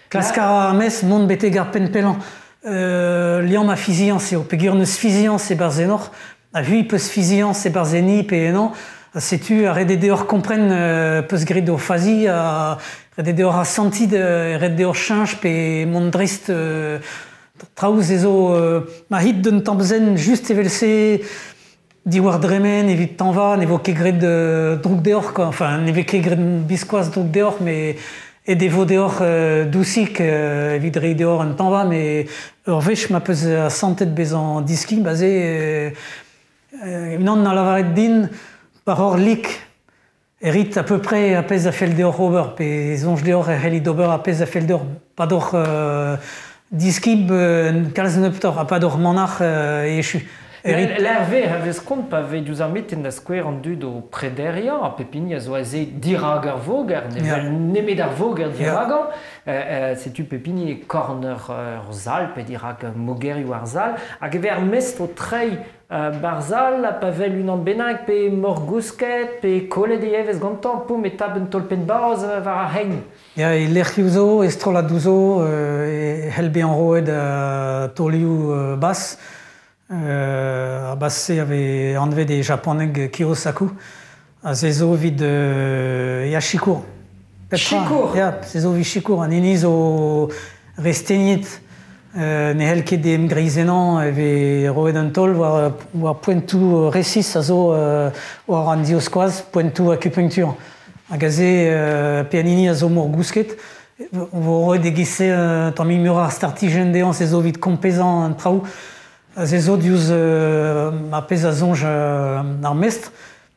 Klaskar ar mes mont beteg ar pen pellan. Liam ma fizians eo. Pegur neus fizians e barzenor. A hui peus fizians e barzeni pe enan. Setu a red deor kompren peus gred o fazi, a red deor a santid, red deor chanj pe mont drist traouz ezo ma hit d'un tampzen just evelse diwar dremen evit tanva, ne vo ket gred droug deor, quoi. Enfin, ne vo ket gred biskoaz droug deor, mais et des vo deor dousik evit re deor un tanva, mais ur vech ma peus a santet bezan diski, bazé unan na lavaret din par hor lik. Erit à peu près a pez a fel deor ober, pe zonj deor heli d'ober a pez a fel deor. Pa d'or diskib kalz neuptor, a pa d'or manach echu. L'hervé avait compte pa ve diouz ar meten da skwer an dud o prederia, a pepini a zo aze dirag ar voger, nemet ar voger diragan. Setu pepini e korner zal, pe dirag mogerioù ar zal. Hag ever mest o trei barzal, a pa vel unan bennak, pe mor gousket, pe kolet e evez gantan, poum e tab un tolpen baoz var ar hein. Ya, e lerc'hioù zo, estrol a douzo, helbe an roed tolioù bas. Abasse ave anvet e japoneg Kiyosaku. A zezo vid Yashikour. Chikour? Ya, zezo vid Chikour. An eni zo resteniet ne hel ket de emgreizenan eve roed an tol war poentou resis a zo war an dioskoaz poentou akupunktur. Hag a ze pe an eni a zo mor gousket. Vo roed e gise tamm imur ar startijen dean zezo vid kompezan an traoù. Zezo diouz ma pez a zonj ar mestre,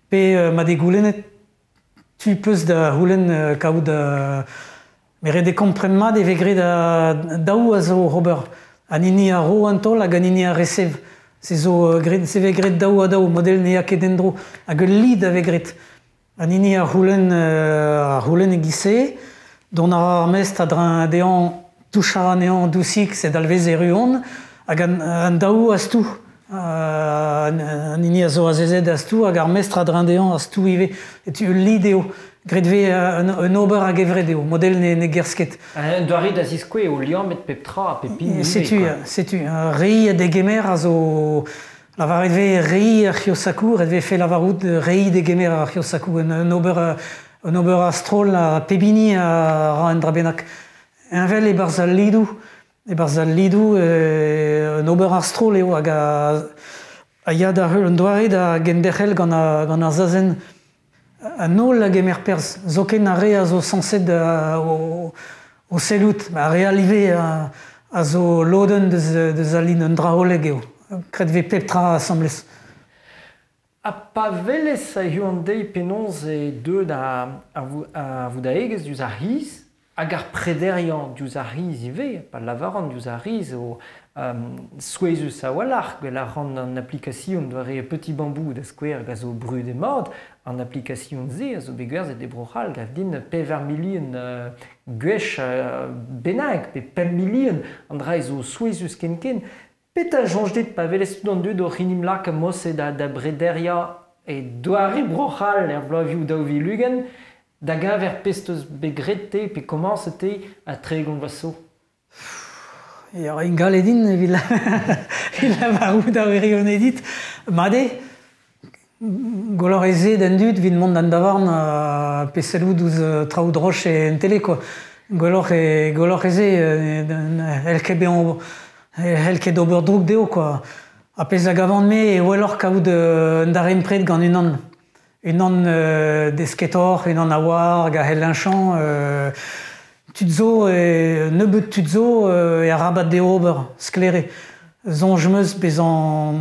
pe ma de goulennet tu peus da houlen kaout me rede kompren mat e vegre daou a zo rober. An ini a ro an tol hag an ini a resev. Se vegret daou a daou, model ne a ket endro. Hag lid a vegret. An ini a houlen e gise, don ar mestre a dra dean touchar anean dousik se dalvez e ruon, hag an daou astou, an ini a zo a zezed astou, hag ar mestre a drindean astou ive. Et tu lid eo, gredve un ober hag evred eo, model ne gersket. Un doarit a ziskwe o liam et peptra a pepin ive. Setu, rei a degemer a zo... Lavar edve rei a Kiyosaku, edve fe lavarout rei degemer a Kiyosaku, un ober astrol a pebini a ra en drabenak. Envel e barzal lidou, un ober astrol eo hag a yad ar heul un doaret a genderhel gant ar zazen. An ol a gemer perz, zoken a re a zo sanset o selout, a realive a zo loden deus alin un draoleg eo. Kredve peptra assemblez. A pa velez a eo an dei penonz e deud a voudaegez diouz ar hiz, hag ar prederian diouz ar hiz ive, pa lavaran diouz ar hiz o souezus a walar, gwell a ran an aplikasyon doare petit bambou da skwer a zo brud e mod, an aplikasyon ze a zo beguerz e debrochal gav din pevar milion gwech bennak, pe 5 milion an dra zo souezus ken. Peta jonj dit pa velez tout an dud o rinim lak a mos da brederia e doare brochal er blavioù daouvi lugen, da gaver pestos begrete pe komanse te a tregont vaso. in galedin, il a ou da wirionedit, made, golor eze d'en dud, vid mont d'an davarn, peselou douz traoù droch e en tele, quoi. Golor eze, elke d'ober droug deo, quoi. A pez a gavant me, e ouelor kaout un darem pred gant un an desketor, un an a war, ga hel linchan, tudzo, nebeut tudzo, e a rabat de ober, sklere. Zonjmeus bezan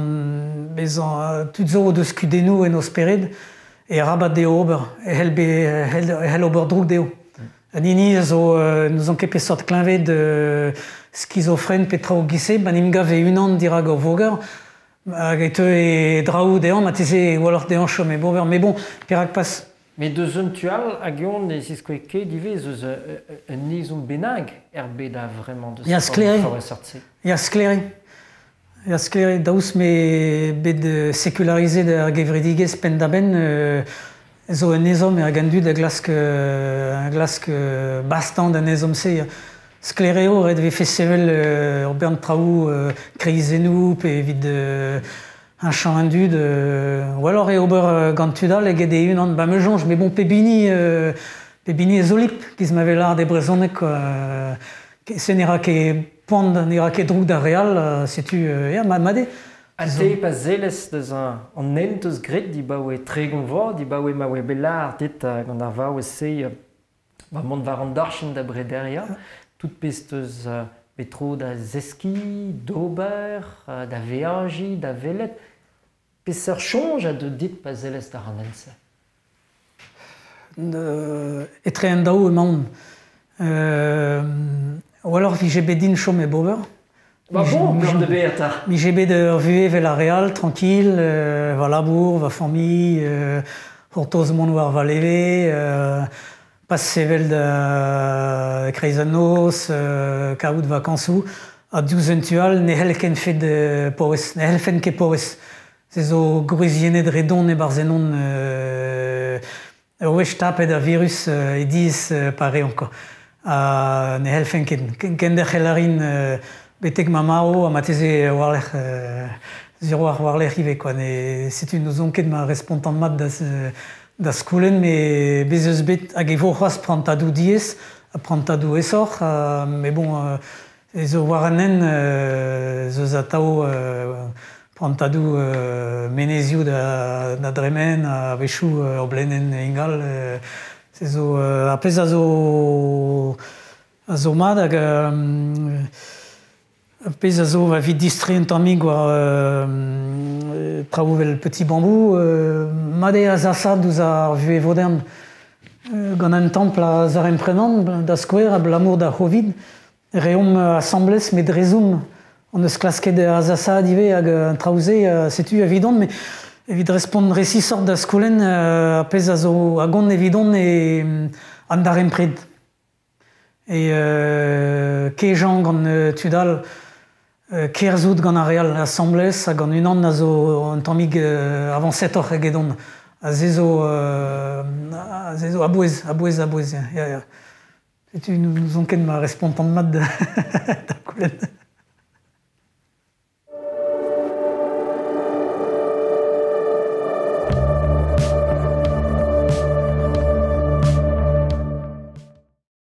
tudzo o deus kudennou en ospered, e a rabat de ober, e hel ober droug deo. Nini zo nous on ket sort klinvet de schizophrène petra o gise, ban im gav e un an dirag o voger, hag e draou dean, ma teze ou alors dean chom e bover, mais bon, pirak pas. Mais deus un tual, hag eon ne ziskoe ket dive, zeus un nizom benag, bet a vraiment de Ya skleri, daous me bet sécularize da gevredigez pen da ben, zo un ezom e gandud a glask bastan d'un ezom se. Sklereo red ve festival ur bern traoù kreizenou pe vid un chant indud. Ou alors e ober gantudal e gede un an ba me jonge, mais bon pe bini ezolip giz ma velar de brezonek, se n'ira ket pond, n'ira ket droug da real, setu, ya made. Ante pas zeles deus an enteus gret di ba oe tregon vor, di ba oe ma oe belar dit gant ar va oe se ba mont var an darchen da brederia, tout pesteus betro da zeski, d'ober, da veaji, da velet. Peser chonj a de dit pas zeles da ranense. Etre en daou e maon. Ou alors vi je bedin chom e bober. Bah bon, blanc de béata. Mi j'ai bet de revuer vers la Real, tranquille, va labour, va famille, hortoz mon war va lever, passe sevel de Kreizanos, kaout vacances a douzentual, ne helken fait de porres, ne helfen ke porres. C'est zo gruzienne de redon ne barzenon, wech tapet a virus e diz pare encore. Ne helfen ken der helarin, betek ma maro a mateze warlech warlech ive, quoi. C'est une zonket ma respontant mat da skoulen, mais bezeus bet hag e vorc'hoaz prantadou diez, prantadou esor, mais bon, zo waranen zeus atao prantadou menezioù da dremen, a vechou o blenen ingal, c'est zo apez a zo mad hag pez a zo va vit distri un tammig war traoù vel petit bambou, made a zasad ouz ar vue vodern gant un temple a zarem prenant da skouer ab l'amour da Hovid, reom assemblez met rezoum on eus klasket a zasad ive hag traouze setu evidon, mais evit respond resi sort da skoulen a pez a zo a gont evidon e an darem pred. Et kejan gant tudal kerzout gant a real assemblez hag an unan a zo un tammig avant 7 hor egedon a zezo a bouez, ya. C'est une zonken ma respontant mat da koulen.